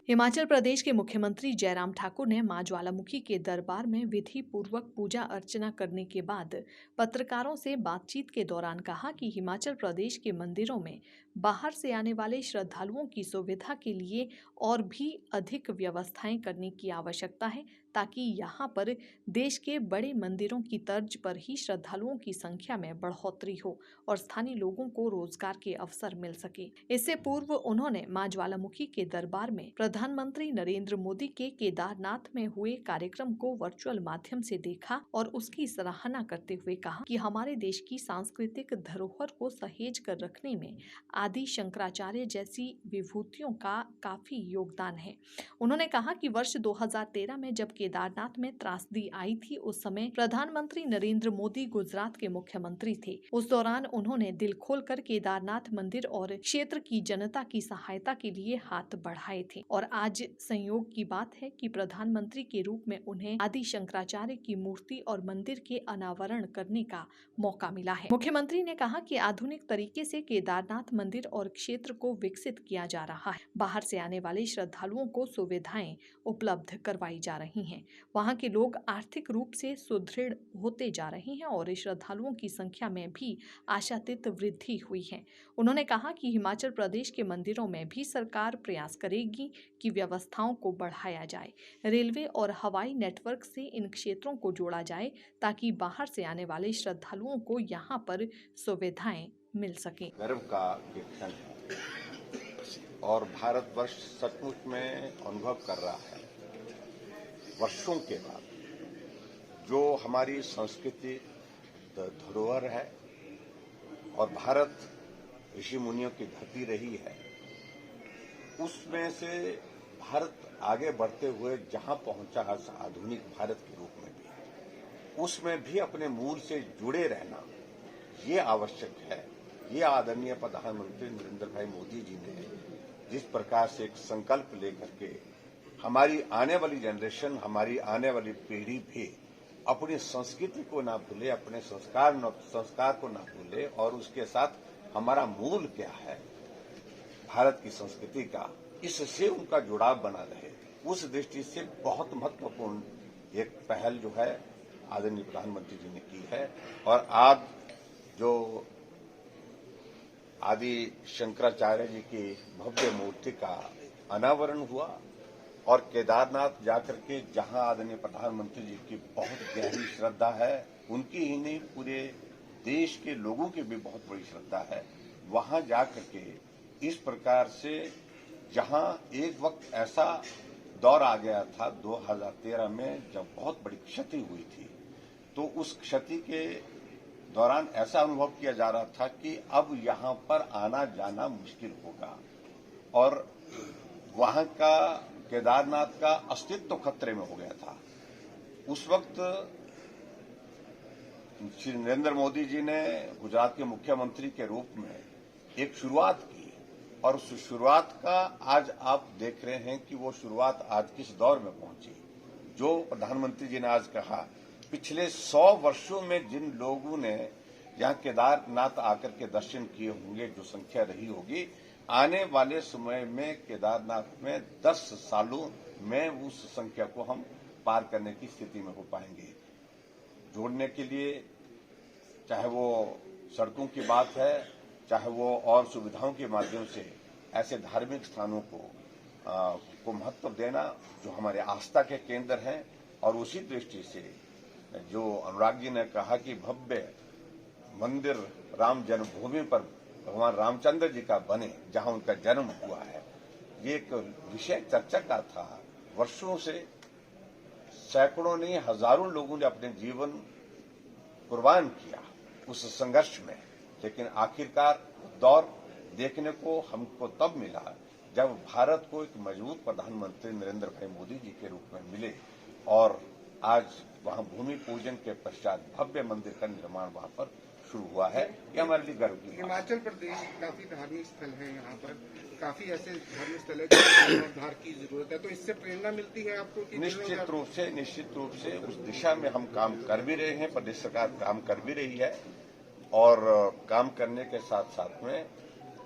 हिमाचल प्रदेश के मुख्यमंत्री जयराम ठाकुर ने मां ज्वालामुखी के दरबार में विधि पूर्वक पूजा अर्चना करने के बाद पत्रकारों से बातचीत के दौरान कहा कि हिमाचल प्रदेश के मंदिरों में बाहर से आने वाले श्रद्धालुओं की सुविधा के लिए और भी अधिक व्यवस्थाएं करने की आवश्यकता है, ताकि यहां पर देश के बड़े मंदिरों की तर्ज पर ही श्रद्धालुओं की संख्या में बढ़ोतरी हो और स्थानीय लोगों को रोजगार के अवसर मिल सके। इससे पूर्व उन्होंने मां ज्वालामुखी के दरबार में प्रधानमंत्री नरेंद्र मोदी के केदारनाथ में हुए कार्यक्रम को वर्चुअल माध्यम से देखा और उसकी सराहना करते हुए कहा कि हमारे देश की सांस्कृतिक धरोहर को सहेज कर रखने में आदि शंकराचार्य जैसी विभूतियों का काफी योगदान है। उन्होंने कहा कि वर्ष 2013 में जब केदारनाथ में त्रासदी आई थी, उस समय प्रधानमंत्री नरेंद्र मोदी गुजरात के मुख्यमंत्री थे। उस दौरान उन्होंने दिल खोलकर केदारनाथ मंदिर और क्षेत्र की जनता की सहायता के लिए हाथ बढ़ाए थे और आज संयोग की बात है कि प्रधानमंत्री के रूप में उन्हें आदि शंकराचार्य की मूर्ति और मंदिर के अनावरण करने का मौका मिला है। मुख्यमंत्री ने कहा कि आधुनिक तरीके से केदारनाथ मंदिर और क्षेत्र को विकसित किया जा रहा है। बाहर से आने वाले श्रद्धालुओं को सुविधाएं उपलब्ध करवाई जा रही हैं। वहां के लोग आर्थिक रूप से सुदृढ़ होते जा रहे हैं और श्रद्धालुओं की संख्या में भी आशातीत वृद्धि हुई है। उन्होंने कहा कि हिमाचल प्रदेश के मंदिरों में भी सरकार प्रयास करेगी कि व्यवस्थाओं को बढ़ाया जाए, रेलवे और हवाई नेटवर्क से इन क्षेत्रों को जोड़ा जाए ताकि बाहर से आने वाले श्रद्धालुओं को यहाँ पर सुविधाएं मिल सकें। गर्व का क्षण है और भारतवर्ष सचमुच में अनुभव कर रहा है वर्षों के बाद जो हमारी संस्कृति धरोहर है और भारत ऋषि मुनियों की धरती रही है, उसमें से भारत आगे बढ़ते हुए जहां पहुंचा है आधुनिक भारत के रूप में भी, उसमें भी अपने मूल से जुड़े रहना ये आवश्यक है। ये आदरणीय प्रधानमंत्री नरेंद्र भाई मोदी जी ने जिस प्रकार से एक संकल्प लेकर के हमारी आने वाली जनरेशन, हमारी आने वाली पीढ़ी भी अपनी संस्कृति को ना भूले, अपने संस्कार को ना भूले और उसके साथ हमारा मूल क्या है भारत की संस्कृति का, इससे उनका जुड़ाव बना रहे, उस दृष्टि से बहुत महत्वपूर्ण एक पहल जो है आदरणीय प्रधानमंत्री जी ने की है। और आज जो आदि शंकराचार्य जी की भव्य मूर्ति का अनावरण हुआ और केदारनाथ जाकर के जहां आदरणीय प्रधानमंत्री जी की बहुत गहरी श्रद्धा है, उनकी ही नहीं पूरे देश के लोगों की भी बहुत बड़ी श्रद्धा है, वहां जाकर के इस प्रकार से जहां एक वक्त ऐसा दौर आ गया था 2013 में जब बहुत बड़ी क्षति हुई थी, तो उस क्षति के दौरान ऐसा अनुभव किया जा रहा था कि अब यहां पर आना जाना मुश्किल होगा और वहां का केदारनाथ का अस्तित्व खतरे में हो गया था। उस वक्त श्री नरेंद्र मोदी जी ने गुजरात के मुख्यमंत्री के रूप में एक शुरुआत की और उस शुरुआत का आज आप देख रहे हैं कि वो शुरुआत आज किस दौर में पहुंची। जो प्रधानमंत्री जी ने आज कहा, पिछले 100 वर्षों में जिन लोगों ने यहाँ केदारनाथ आकर के दर्शन किए होंगे, जो संख्या रही होगी, आने वाले समय में केदारनाथ में 10 सालों में उस संख्या को हम पार करने की स्थिति में हो पाएंगे। जोड़ने के लिए चाहे वो सड़कों की बात है, चाहे वो और सुविधाओं के माध्यम से ऐसे धार्मिक स्थानों को महत्व देना जो हमारे आस्था के केंद्र हैं। और उसी दृष्टि से जो अनुराग जी ने कहा कि भव्य मंदिर राम जन्मभूमि पर भगवान रामचंद्र जी का बने, जहां उनका जन्म हुआ है, ये एक विषय चर्चा का था। वर्षों से सैकड़ों नहीं हजारों लोगों ने अपने जीवन कुर्बान किया उस संघर्ष में, लेकिन आखिरकार दौर देखने को हमको तब मिला जब भारत को एक मजबूत प्रधानमंत्री नरेंद्र भाई मोदी जी के रूप में मिले और आज वहां भूमि पूजन के पश्चात भव्य मंदिर का निर्माण वहां पर शुरू हुआ है। ये हमारे लिए गर्व की बात है। हिमाचल प्रदेश काफी धार्मिक स्थल है, यहाँ पर काफी ऐसे धार्मिक स्थल है जिसमें जीर्णोद्धार की जरूरत है, तो इससे प्रेरणा मिलती है आपको कि निश्चित रूप से उस दिशा में हम काम कर भी रहे हैं, प्रदेश सरकार काम कर भी रही है और काम करने के साथ साथ में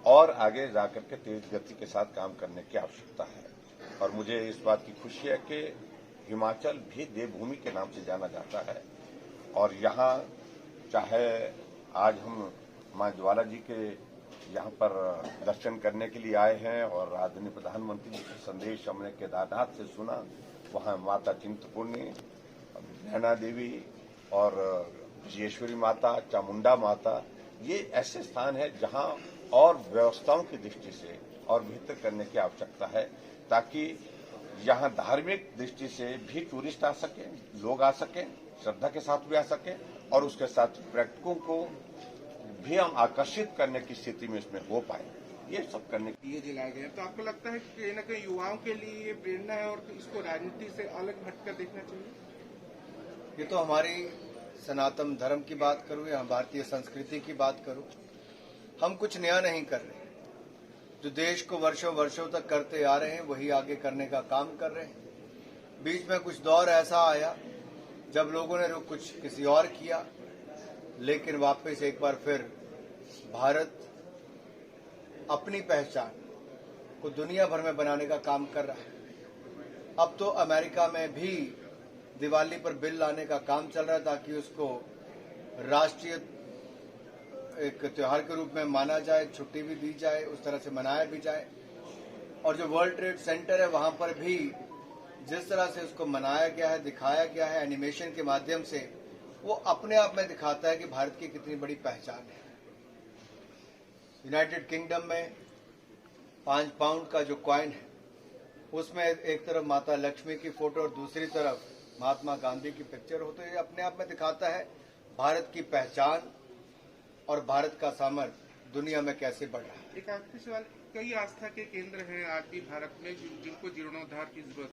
और आगे जाकर के तेज गति के साथ काम करने की आवश्यकता है। और मुझे इस बात की खुशी है कि हिमाचल भी देवभूमि के नाम से जाना जाता है और यहाँ चाहे आज हम मां ज्वाला जी के यहाँ पर दर्शन करने के लिए आए हैं और आदरणीय प्रधानमंत्री जी का संदेश हमने केदारनाथ से सुना, वहाँ माता चिंतपूर्णी, नैना देवी और विजयेश्वरी माता, चामुंडा माता, ये ऐसे स्थान है जहाँ और व्यवस्थाओं की दृष्टि से और बेहतर करने की आवश्यकता है ताकि यहाँ धार्मिक दृष्टि से भी टूरिस्ट आ सके, लोग आ सके, श्रद्धा के साथ भी आ सके और उसके साथ पर्यटकों को भी हम आकर्षित करने की स्थिति में इसमें हो पाए। ये सब करने की ये जिलाए गए तो आपको लगता है कि कहीं न कहीं युवाओं के लिए ये प्रेरणा है और इसको राजनीति से अलग हटकर देखना चाहिए? ये तो हमारी सनातन धर्म की बात करूं या भारतीय संस्कृति की बात करूं, हम कुछ नया नहीं कर रहे। जो देश को वर्षों वर्षों तक करते आ रहे हैं वही आगे करने का काम कर रहे हैं। बीच में कुछ दौर ऐसा आया जब लोगों ने कुछ किसी और किया, लेकिन वापस एक बार फिर भारत अपनी पहचान को दुनिया भर में बनाने का काम कर रहा है। अब तो अमेरिका में भी दिवाली पर बिल लाने का काम चल रहा है ताकि उसको राष्ट्रीय एक त्योहार के रूप में माना जाए, छुट्टी भी दी जाए, उस तरह से मनाया भी जाए। और जो वर्ल्ड ट्रेड सेंटर है वहां पर भी जिस तरह से उसको मनाया गया है, दिखाया गया है एनिमेशन के माध्यम से, वो अपने आप में दिखाता है कि भारत की कितनी बड़ी पहचान है। यूनाइटेड किंगडम में 5 पाउंड का जो कॉइन है उसमें एक तरफ माता लक्ष्मी की फोटो और दूसरी तरफ महात्मा गांधी की पिक्चर हो, तो ये अपने आप में दिखाता है भारत की पहचान और भारत का सामर्थ्य दुनिया में कैसे बढ़ रहा है। एक आखिरी सवाल, कई आस्था के केंद्र हैं आज भी भारत में जिनको जीर्णोद्धार की जरूरत